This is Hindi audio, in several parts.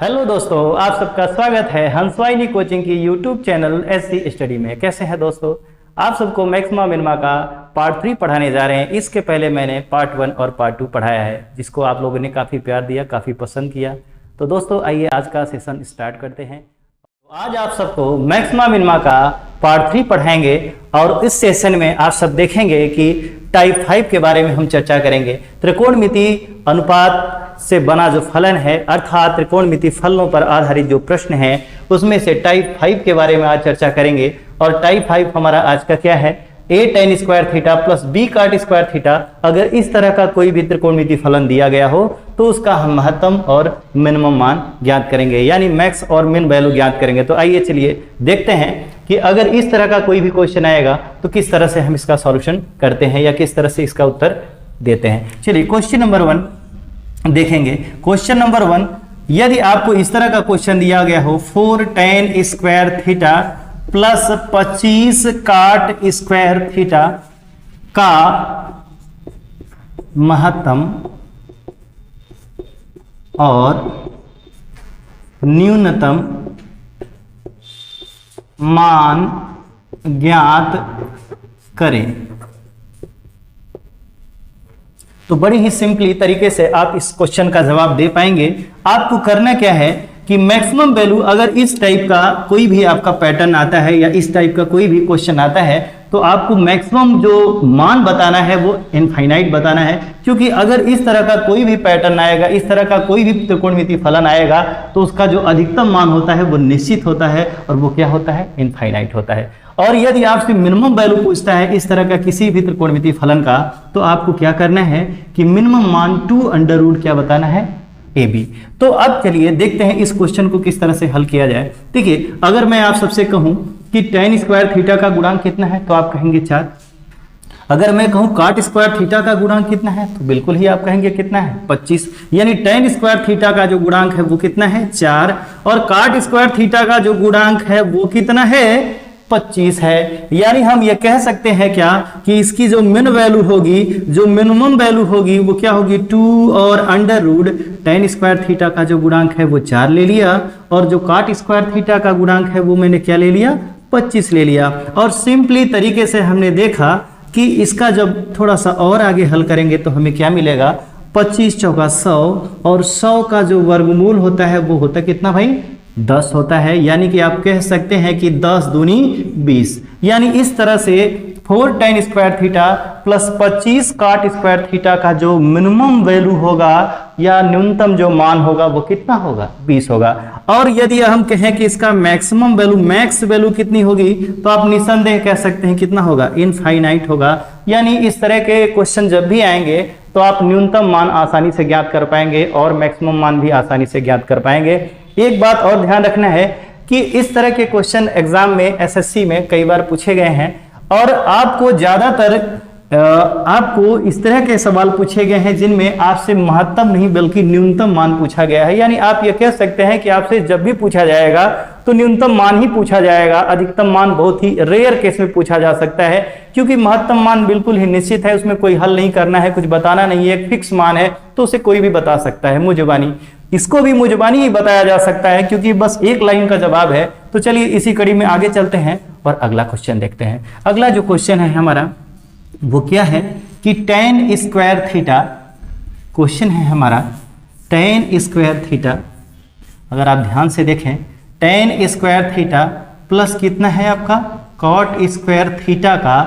हेलो दोस्तों, आप सबका स्वागत है हंसवाहिनी कोचिंग की यूट्यूब चैनल एससी स्टडी में। कैसे हैं दोस्तों? आप सबको मैक्सिमा मिनिमा का पार्ट 3 पढ़ाने जा रहे हैं। इसके पहले मैंने पार्ट 1 और पार्ट 2 पढ़ाया है, जिसको आप लोगों ने काफ़ी प्यार दिया, काफ़ी पसंद किया। तो दोस्तों आइए आज का सेशन स्टार्ट करते हैं। तो आज आप सबको मैक्सिमा मिनिमा का पार्ट 3 पढ़ाएंगे और इस सेशन में आप सब देखेंगे कि टाइप 5 के बारे में हम चर्चा करेंगे। त्रिकोणमिति अनुपात से बना जो फलन है, अर्थात त्रिकोणमिति फलनों पर आधारित जो प्रश्न है, उसमें से टाइप 5 के बारे में आज चर्चा करेंगे। और टाइप 5 हमारा आज का क्या है? a tan square theta plus b cot square theta. अगर इस तरह का कोई भी त्रिकोणमिति फलन दिया गया हो तो उसका हम महत्तम और मिनिमम मान ज्ञात करेंगे, यानी मैक्स और मिन वैल्यू ज्ञात करेंगे। तो आइए चलिए देखते हैं कि अगर इस तरह का कोई भी क्वेश्चन आएगा तो किस तरह से हम इसका सॉल्यूशन करते हैं या किस तरह से इसका उत्तर देते हैं। चलिए क्वेश्चन नंबर 1 देखेंगे। क्वेश्चन नंबर 1, यदि आपको इस तरह का क्वेश्चन दिया गया हो 4 tan square theta plus 25 cot square theta का महत्तम और न्यूनतम मान ज्ञात करें, तो बड़ी ही सिंपली तरीके से आप इस क्वेश्चन का जवाब दे पाएंगे। आपको करना क्या है कि मैक्सिमम वैल्यू, अगर इस टाइप का कोई भी आपका पैटर्न आता है या इस टाइप का कोई भी क्वेश्चन आता है तो आपको मैक्सिमम जो मान बताना है वो इनफाइनाइट बताना है। क्योंकि अगर इस तरह का कोई भी पैटर्न आएगा, इस तरह का कोई भी त्रिकोणमिति फलन आएगा तो उसका जो अधिकतम मान होता है वो निश्चित होता है और वो क्या होता है? इनफाइनाइट होता है। और यदि आपसे मिनिमम वैल्यू पूछता है इस तरह का किसी भी त्रिकोणमिति फलन का, तो आपको क्या करना है कि मिनिमम मान 2√, क्या बताना है? AB। तो अब चलिए देखते हैं इस क्वेश्चन को किस तरह से हल किया जाए। देखिए, अगर मैं आप सबसे कहूं कि tan स्क्वायर थीटा का गुणांक कितना है तो आप कहेंगे 4। अगर मैं कहूं cot स्क्वायर थीटा का गुणांक कितना है तो बिल्कुल ही आप कहेंगे कितना है? 25। यानी tan स्क्वायर थीटा का जो गुणांक है वो कितना है? 4। और cot स्क्वायर थीटा का जो गुणांक है वो कितना है? 25 है। यानी हम ये कह सकते हैं क्या कि इसकी जो मिन वैल्यू होगी, जो मिनिमम वैल्यू होगी वो क्या होगी? 2 और √ tan स्क्वायर थीटा का जो गुणांक है वो 4 ले लिया और जो cot स्क्वायर थीटा का गुणांक है वो मैंने क्या ले लिया? 25 ले लिया। और सिंपली तरीके से हमने देखा कि इसका जब थोड़ा सा और आगे हल करेंगे तो हमें क्या मिलेगा? 25 चौका 100 और 100 का जो वर्गमूल होता है वो होता कितना भाई? 10 होता है। यानी कि आप कह सकते हैं कि 10 दूनी 20। यानी इस तरह से 4 tan square theta plus 25 cot square theta का जो मिनिमम वैल्यू होगा या न्यूनतम जो मान होगा वो कितना होगा? 20 होगा। और यदि हम कहें कि इसका मैक्सिमम वैल्यू, मैक्स वैल्यू कितनी होगी, तो आप निसंदेह कह सकते हैं कितना होगा? इनफाइनाइट होगा। यानी इस तरह के क्वेश्चन जब भी आएंगे तो आप न्यूनतम मान आसानी से ज्ञात कर पाएंगे और मैक्सिमम मान भी आसानी से ज्ञात कर पाएंगे। एक बात और ध्यान रखना है कि इस तरह के क्वेश्चन एग्जाम में, एसएससी में कई बार पूछे गए हैं और आपको ज्यादातर आपको इस तरह के सवाल पूछे गए हैं जिनमें आपसे महत्तम नहीं बल्कि न्यूनतम मान पूछा गया है। यानी आप ये कह सकते हैं कि आपसे जब भी पूछा जाएगा तो न्यूनतम मान ही पूछा जाएगा, अधिकतम मान बहुत ही रेयर केस में पूछा जा सकता है। क्योंकि महत्तम मान बिल्कुल ही निश्चित है, उसमें कोई हल नहीं करना है, कुछ बताना नहीं है, एक फिक्स मान है तो उसे कोई भी बता सकता है। मुजबानी, इसको भी मुजबानी ही बताया जा सकता है क्योंकि बस एक लाइन का जवाब है। तो चलिए इसी कड़ी में आगे चलते हैं और अगला क्वेश्चन देखते हैं। अगला जो क्वेश्चन है हमारा वो क्या है कि tan स्क्वायर थीटा, क्वेश्चन है हमारा tan स्क्वायर थीटा। अगर आप ध्यान से देखें, tan स्क्वायर थीटा प्लस कितना है आपका? cot स्क्वायर थीटा का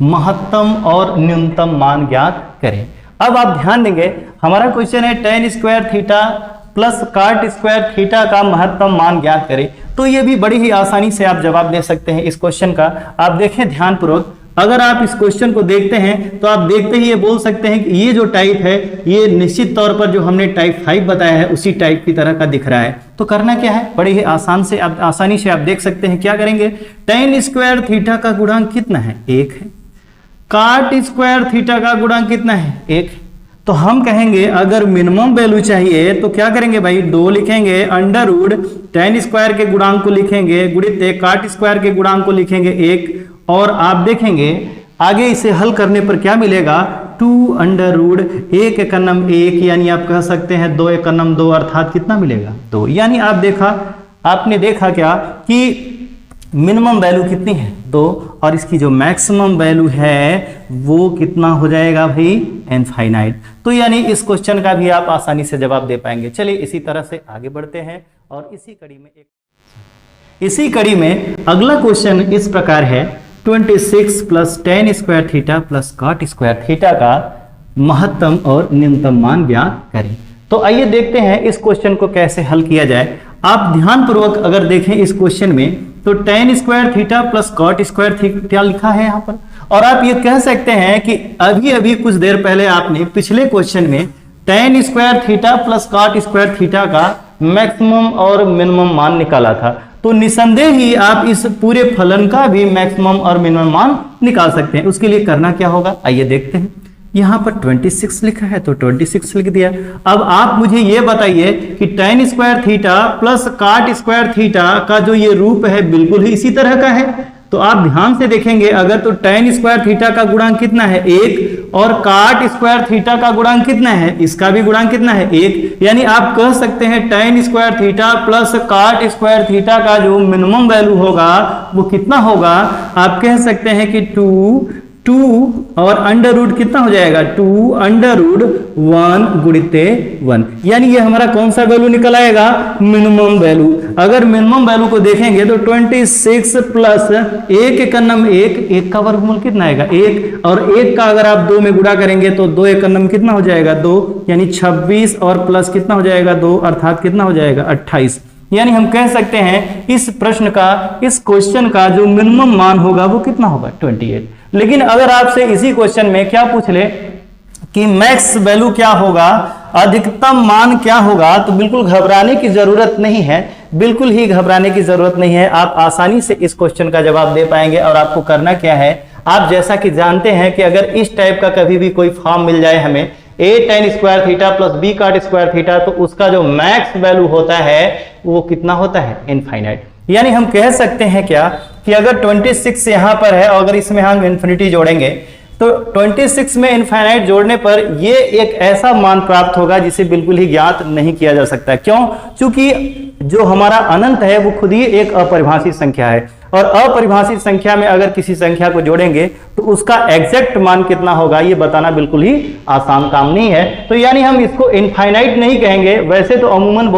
महत्तम और न्यूनतम मान ज्ञात करें। अब आप ध्यान देंगे, हमारा क्वेश्चन है tan square theta plus cot square theta का महत्तम मान ज्ञात करें। तो ये भी बड़ी ही आसानी से आप जवाब दे सकते हैं इस क्वेश्चन का। आप देखें ध्यानपूर्वक, अगर आप इस क्वेश्चन को देखते हैं तो आप देखते ही ये बोल सकते हैं कि ये जो टाइप है ये निश्चित तौर पर जो हमने टाइप 5 बताया है उसी टाइप की तरह का दिख रहा है। तो करना क्या है? बड़े ही आसानी से आप देख सकते हैं। क्या करेंगे? tan स्क्वायर थीटा का गुणांक कितना है? 1 है। cot स्क्वायर थीटा का गुणांक कितना है? 1। तो हम कहेंगे अगर मिनिमम वैल्यू चाहिए तो क्या करेंगे भाई? 2 लिखेंगे, √ tan स्क्वायर के गुणांक को लिखेंगे, गुणित cot स्क्वायर के गुणांक को लिखेंगे 1। और आप देखेंगे आगे इसे हल करने पर क्या मिलेगा 2 अंडर रूट 1 एकन्नम 1, यानी आप कह सकते हैं 2 एकन्नम 2, अर्थात कितना मिलेगा 2। यानी आपने देखा क्या कि मिनिमम वैल्यू कितनी है 2, और इसकी जो मैक्सिमम वैल्यू है वो कितना हो जाएगा भाई इनफाइनाइट। तो यानी इस क्वेश्चन का भी आप आसानी से जवाब दे पाएंगे। चलिए इसी तरह से आगे बढ़ते हैं और इसी कड़ी में अगला क्वेश्चन इस प्रकार है 26 plus tan square theta plus cot square theta का महत्तम और न्यूनतम मान ज्ञात करें। तो आइए देखते हैं इस क्वेश्चन को कैसे हल किया जाए। आप ध्यानपूर्वक अगर देखें इस क्वेश्चन में तो tan square theta plus cot square theta लिखा है यहाँ पर, और आप ये कह सकते हैं कि अभी कुछ देर पहले आपने पिछले क्वेश्चन में tan square theta plus cot square theta का मैक्सिमम और मिनिमम मान निकाला था। तो निसंदेह ही आप इस पूरे फलन का भी मैक्सिमम और मिनिमम मान निकाल सकते हैं। उसके लिए करना क्या होगा, आइए देखते हैं। यहाँ पर 26 लिखा है तो 26 लिख दिया। अब आप मुझे ये बताइए कि tan square theta plus cot square theta का जो ये रूप है बिल्कुल ही इसी तरह का है। तो आप ध्यान से देखेंगे अगर तो tan स्क्वायर थीटा का गुणांक कितना है 1, और cot स्क्वायर थीटा का गुणांक कितना है, इसका भी गुणांक कितना है 1। यानी आप कह सकते हैं tan square theta plus cot square theta का जो मिनिमम वैल्यू होगा वो कितना होगा, आप कह सकते हैं कि 2 और अंडर रूट कितना हो जाएगा 2 अंडर रूट 1 गुणित 1, यानी ये हमारा कौन सा वैल्यू निकल आएगा, मिनिमम वैल्यू। अगर मिनिमम वैल्यू को देखेंगे तो 26 प्लस 1 एकन्नम 1 का वर्गमूल कितना आएगा 1, और 1 का अगर आप 2 में गुणा करेंगे तो 2 एकन्नम कितना हो जाएगा 2, यानी 26 और प्लस कितना हो जाएगा 2, अर्थात कितना हो जाएगा 28। यानी हम कह सकते हैं इस प्रश्न का, इस क्वेश्चन का जो मिनिमम मान होगा वो कितना होगा 28। लेकिन अगर आपसे इसी क्वेश्चन में क्या पूछ ले कि मैक्स वैल्यू क्या होगा, अधिकतम मान क्या होगा, तो बिल्कुल घबराने की जरूरत नहीं है, बिल्कुल ही घबराने की जरूरत नहीं है। आप आसानी से इस क्वेश्चन का जवाब दे पाएंगे। और आपको करना क्या है, आप जैसा कि जानते हैं कि अगर इस टाइप का कभी भी कोई फॉर्म मिल जाए हमें a tan square theta plus b cot square theta, तो उसका जो मैक्स वैल्यू होता है वो कितना होता है इनफाइनाइट। यानी हम कह सकते हैं क्या कि अगर 26 यहाँ पर है और अगर इसमें हम इन्फिनिटी जोड़ेंगे तो 26 में इनफाइनाइट जोड़ने पर ये एक ऐसा मान प्राप्त होगा जिसे बिल्कुल ही ज्ञात नहीं किया जा सकता। क्यों? क्योंकि जो हमारा अनंत है वो खुद ही एक अपरिभाषित संख्या है, और अपरिभाषित संख्या में अगर किसी संख्या को जोड़ेंगे तो उसका एग्जैक्ट मान कितना होगा ये बताना बिल्कुल ही आसान काम नहीं है। तो यानी हम इसको इनफाइनाइट नहीं कहेंगे। वैसे तो अमूमन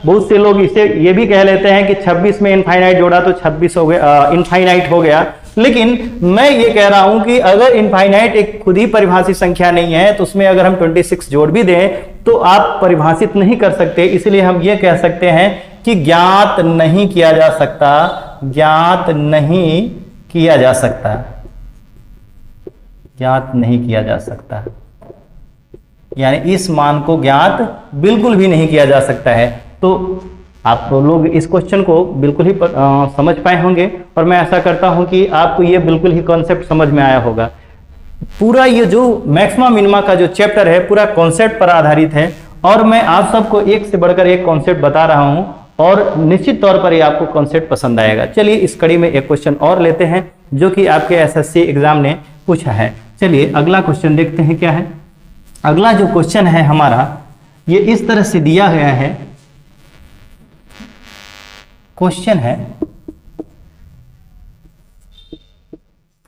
बहुत से लोग इसे ये भी कह लेते हैं कि 26 में इनफाइनाइट जोड़ा तो 26 हो गया, इनफाइनाइट हो गया। लेकिन मैं ये कह रहा हूं कि अगर इनफाइनाइट एक खुद ही परिभाषित संख्या नहीं है तो उसमें अगर हम 26 जोड़ भी दें तो आप परिभाषित नहीं कर सकते। इसलिए हम ये कह सकते हैं कि ज्ञात नहीं किया जा सकता, ज्ञात नहीं किया जा सकता, ज्ञात नहीं किया जा सकता, यानी इस मान को ज्ञात बिल्कुल भी नहीं किया जा सकता है। तो आप लोग इस क्वेश्चन को बिल्कुल ही समझ पाए होंगे, और मैं ऐसा करता हूं कि आपको ये बिल्कुल ही कॉन्सेप्ट समझ में आया होगा। पूरा ये जो मैक्सिमा मिनिमा का जो चैप्टर है पूरा कॉन्सेप्ट पर आधारित है, और मैं आप सबको एक से बढ़कर एक कॉन्सेप्ट बता रहा हूं, और निश्चित तौर पर ये आपको कॉन्सेप्ट पसंद आएगा। चलिए इस कड़ी में एक क्वेश्चन और लेते हैं जो कि आपके एसएससी एग्जाम ने पूछा है। चलिए अगला क्वेश्चन देखते हैं क्या है। अगला जो क्वेश्चन है हमारा ये इस तरह से दिया गया है। क्वेश्चन है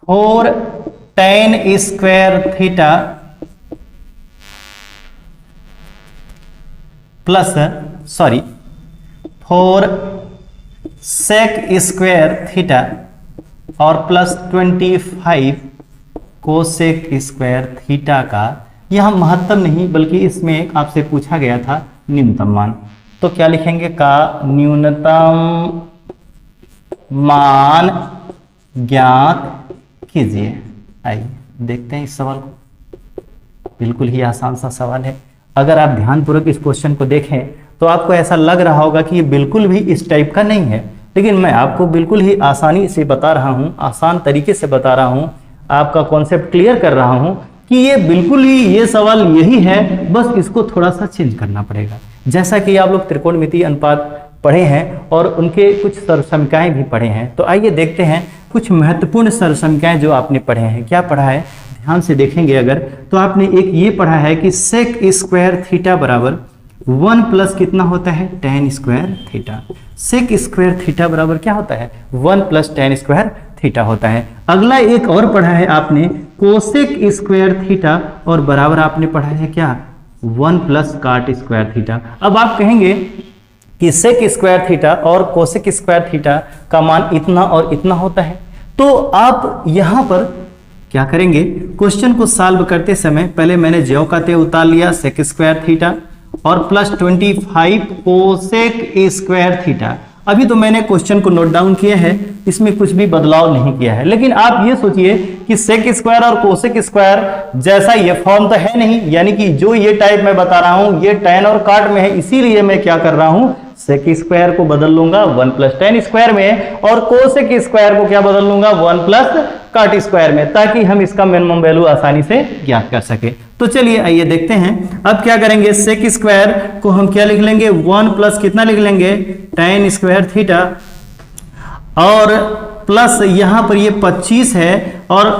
4 tan square theta plus 4 sec square theta और प्लस 25 कोसेक स्क्वायर थीटा का यह महत्तम नहीं बल्कि इसमें आपसे पूछा गया था न्यूनतम मान। तो क्या लिखेंगे, का न्यूनतम मान ज्ञात कीजिए। आइए देखते हैं इस सवाल को। बिल्कुल ही आसान सा सवाल है। अगर आप ध्यानपूर्वक इस क्वेश्चन को देखें तो आपको ऐसा लग रहा होगा कि ये बिल्कुल भी इस टाइप का नहीं है, लेकिन मैं आपको बिल्कुल ही आसानी से बता रहा हूँ, आसान तरीके से बता रहा हूँ, आपका कॉन्सेप्ट क्लियर कर रहा हूँ कि ये बिल्कुल ही ये सवाल यही है, बस इसको थोड़ा सा चेंज करना पड़ेगा। जैसा कि आप लोग त्रिकोणमितीय अनुपात पढ़े हैं और उनके कुछ सरसंख्याएं भी पढ़े हैं, तो आइए देखते हैं कुछ महत्वपूर्ण सरसंख्याएं जो आपने पढ़े हैं। क्या पढ़ा है ध्यान से देखेंगे अगर, तो आपने एक ये पढ़ा है कि सेक स्क्वायर थीटा बराबर 1 प्लस कितना होता है, tan square theta. Sec square theta बराबर क्या होता है, 1 प्लस tan स्क्वायर थीटा होता है। अगला एक और पढ़ा है आपने कोसेक स्क्वायर थीटा, और बराबर आपने पढ़ा है क्या, 1 प्लस काट स्क्वायर थीटा। अब आप कहेंगे कि सेक स्क्वायर थीटा और कोसेक स्क्वायर थीटा का मान इतना और इतना होता है, तो आप यहां पर क्या करेंगे, क्वेश्चन को सॉल्व करते समय पहले मैंने ज्यों का त्यों उतार लिया सेक स्क्वायर थीटा और प्लस 25 कोसेक स्क्वायर थीटा। अभी तो मैंने क्वेश्चन को नोट डाउन किया है, इसमें कुछ भी बदलाव नहीं किया है, लेकिन आप ये सोचिए कि सेक स्क्वायर और कोसेक स्क्वायर जैसा ये फॉर्म तो है नहीं, यानी कि जो ये टाइप मैं बता रहा हूं ये tan और काट में है, इसीलिए मैं क्या कर रहा हूं, सेक स्क्वायर को बदल लूंगा 1 प्लस tan स्क्वायर में, और कोसेक स्क्वायर को क्या बदल लूंगा 1 प्लस काट स्क्वायर में, ताकि हम इसका मिनिमम वैल्यू आसानी से ज्ञात कर सके। तो चलिए आइए देखते हैं। अब क्या करेंगे, सेक स्क्वायर को हम क्या लिख लेंगे, 1 प्लस कितना लिख लेंगे, tan स्क्वायर थीटा, और प्लस यहां पर ये 25 है, और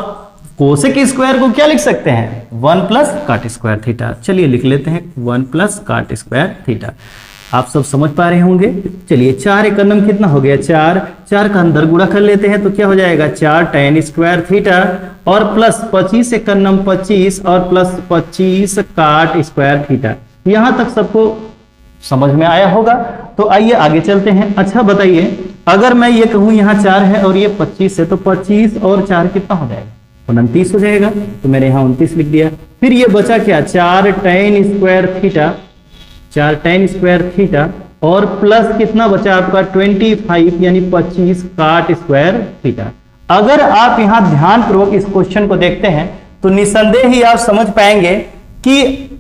कोसेक स्क्वायर को क्या लिख सकते हैं, 1 प्लस काट स्क्वायर थीटा। चलिए लिख लेते हैं 1 प्लस काट स्क्वायर थीटा। आप सब समझ पा रहे होंगे। चलिए 4 एक नम कितना हो गया, 4 का अंदर गुणा कर लेते हैं तो क्या हो जाएगा, 4 tan स्क्वायर थीटा, और प्लस 25 एक नम 25, और प्लस 25 काट स्क्वायर थीटा। यहां तक सबको समझ में आया होगा। तो आइए आगे चलते हैं। अच्छा बताइए, अगर मैं ये कहूं यहाँ 4 है और ये 25 है, तो 25 और 4 कितना हो जाएगा, 29 हो जाएगा। तो मैंने यहाँ 29 लिख दिया। फिर ये बचा क्या, 4 tan square theta, 4 tan square theta, और प्लस कितना बचा आपका 25 यानी 25 काट स्क्वायर थीटा। अगर आप यहां ध्यानपूर्वक इस क्वेश्चन को देखते हैं तो निसंदेह ही आप समझ पाएंगे कि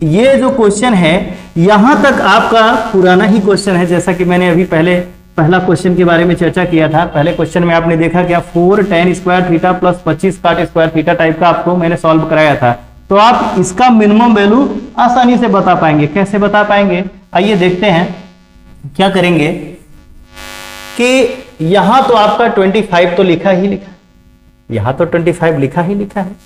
ये जो क्वेश्चन है यहां तक आपका पुराना ही क्वेश्चन है, जैसा कि मैंने अभी पहला क्वेश्चन के बारे में चर्चा किया था। पहले क्वेश्चन में आपने देखा क्या, 4 tan स्क्वायर थीटा प्लस 25 काट स्क्वायर थीटा टाइप का आपको मैंने सॉल्व कराया था। तो आप इसका मिनिमम वैल्यू आसानी से बता पाएंगे। कैसे बता पाएंगे, आइए देखते हैं। क्या करेंगे कि यहां तो आपका 25 तो लिखा ही लिखा है, यहां तो 25 लिखा ही लिखा है,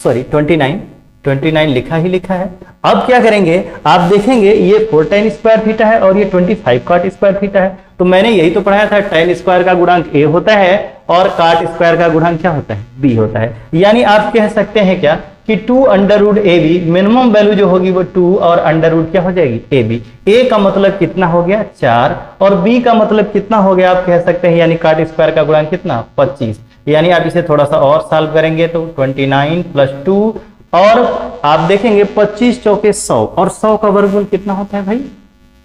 सॉरी 29 लिखा ही लिखा है। अब क्या करेंगे, आप देखेंगे ये 4 tan स्क्वायर थीटा है और ये 25 काट स्क्वायर थीटा है। तो मैंने यही तो पढ़ाया था, tan स्क्वायर का गुणांक a होता है और काट स्क्वायर का गुणांक क्या होता है, b होता है। यानी आप कह सकते हैं क्या कि 2 under root A B, minimum value जो होगी वो 2 और अंडर रूट क्या हो जाएगी ए बी। ए का मतलब कितना हो गया 4, और बी का मतलब कितना हो गया आप कह सकते हैं, यानी काट स्क्वायर का गुणांक कितना 25। यानी आप इसे थोड़ा सा और सॉल्व करेंगे तो 29 प्लस 2, और आप देखेंगे 25 चौके 100, और 100 का वर्गमूल कितना होता है भाई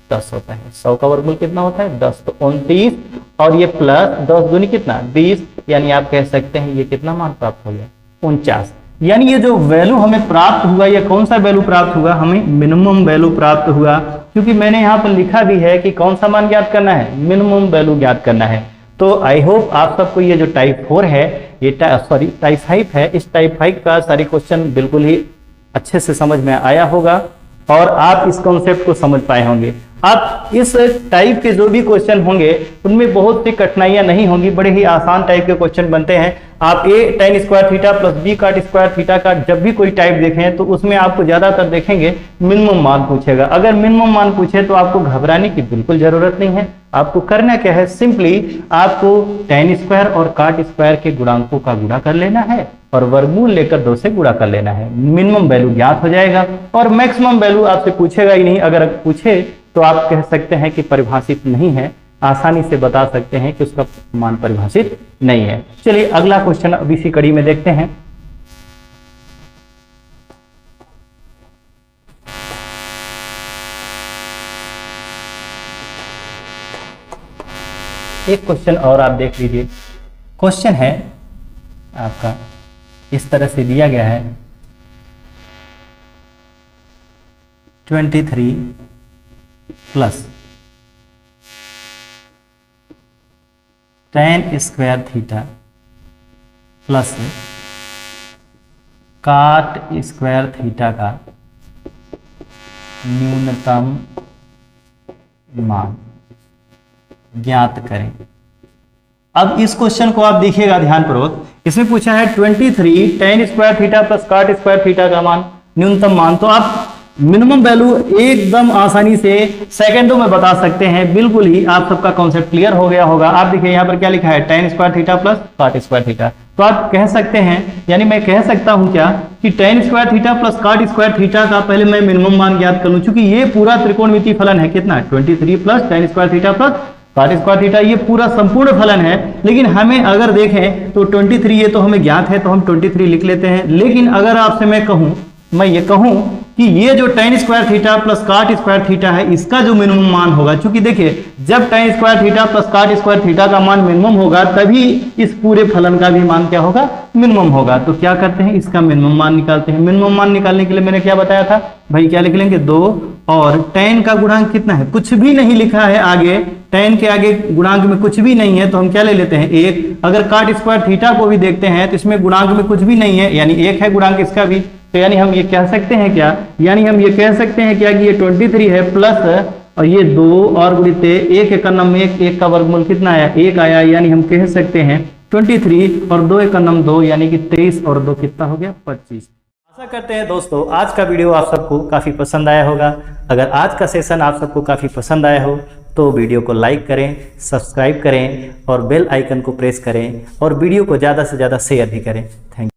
10 होता है। 100 का वर्गमूल कितना होता है 10, तो 29, और ये प्लस 10 दूनी कितना 20, यानी आप कह सकते हैं ये कितना मान प्राप्त हो गया 49। यानी ये जो वैल्यू हमें प्राप्त हुआ, ये कौन सा वैल्यू प्राप्त हुआ, हमें मिनिमम वैल्यू प्राप्त हुआ, क्योंकि मैंने यहाँ पर लिखा भी है कि कौन सा मान ज्ञात करना है, मिनिमम वैल्यू ज्ञात करना है। तो आई होप आप सबको ये जो टाइप 4 है, ये टाइप 5 है, इस टाइप 5 का सारी क्वेश्चन बिल्कुल ही अच्छे से समझ में आया होगा और आप इस कॉन्सेप्ट को समझ पाए होंगे। आप इस टाइप के जो भी क्वेश्चन होंगे उनमें बहुत सी कठिनाइयां नहीं होंगी, बड़े ही आसान टाइप के क्वेश्चन बनते हैं। आप a tan square theta plus b काट स्क्वायर थीटा का जब भी कोई टाइप देखें तो उसमें आपको ज्यादातर देखेंगे मिनिमम मान पूछेगा। अगर मिनिमम मान पूछे तो आपको घबराने की बिल्कुल जरूरत नहीं है। आपको करना क्या है, सिंपली आपको tan स्क्वायर और काट स्क्वायर के गुणांकों का गुणा कर लेना है और वर्गमूल लेकर 2 से गुणा कर लेना है, मिनिमम वैल्यू ज्ञात हो जाएगा। और मैक्सिमम वैल्यू आपसे पूछेगा ही नहीं, अगर पूछे तो आप कह सकते हैं कि परिभाषित नहीं है, आसानी से बता सकते हैं कि उसका मान परिभाषित नहीं है। चलिए अगला क्वेश्चन अब इसी कड़ी में देखते हैं। एक क्वेश्चन और आप देख लीजिए। क्वेश्चन है आपका इस तरह से दिया गया है 23 plus tan square theta plus काट स्क्वायर थीटा का न्यूनतम मान ज्ञात करें। अब इस क्वेश्चन को आप देखिएगा ध्यानपूर्वक, इसमें पूछा है 23 tan square theta plus cot square theta का मान, न्यूनतम मान। तो आप मिनिमम वैल्यू एकदम आसानी से सेकंडों में बता सकते हैं, बिल्कुल ही आप सबका कॉन्सेप्ट क्लियर हो गया होगा। आप देखिए यहाँ पर क्या लिखा है, tan square theta plus cot square theta. तो आप कह सकते हैं, यानी मैं कह सकता हूं क्या कि tan square theta plus cot square theta का पहले मैं मिनिमम मान ज्ञात कर लूं, चूंकि ये पूरा त्रिकोणमितीय फलन है, कितना 23 plus tan square theta plus cot square theta, ये पूरा संपूर्ण फलन है। लेकिन हमें अगर देखें तो 23 ये तो हमें ज्ञात है, तो हम 23 लिख लेते हैं। लेकिन अगर आपसे मैं ये कहूं कि ये जो tan square theta plus cot square theta है, इसका जो मिनिमम मान होगा, चूंकि देखिए जब tan square theta plus cot square theta का मान मिनिमम होगा, तभी इस पूरे फलन का भी मान क्या होगा, मिनिमम होगा। तो क्या करते हैं, इसका मिनिमम मान निकालते हैं। मिनिमम मान निकालने के लिए मैंने क्या बताया था भाई, क्या लिख लेंगे 2, और tan का गुणांक कितना है, कुछ भी नहीं लिखा है आगे, tan के आगे गुणांक में कुछ भी नहीं है, तो हम क्या ले लेते हैं 1। अगर cot स्क्वायर थीटा को भी देखते हैं तो इसमें गुणांक में कुछ भी नहीं है, यानी 1 है गुणांक इसका भी। तो यानी हम ये कह सकते हैं क्या, यानी हम ये कह सकते हैं क्या कि ये 23 है प्लस और ये 2 और गुणित 1 का नम 1 का वर्गमूल कितना आया, 1 आया। यानी हम कह सकते हैं 23 और 2 का नम 2, यानी कि 23 और 2 कितना हो गया, 25। आशा करते हैं दोस्तों आज का वीडियो आप सबको काफ़ी पसंद आया होगा। अगर आज का सेशन आप सबको काफ़ी पसंद आया हो तो वीडियो को लाइक करें, सब्सक्राइब करें और बेल आइकन को प्रेस करें, और वीडियो को ज़्यादा से ज़्यादा शेयर भी करें। Thank you.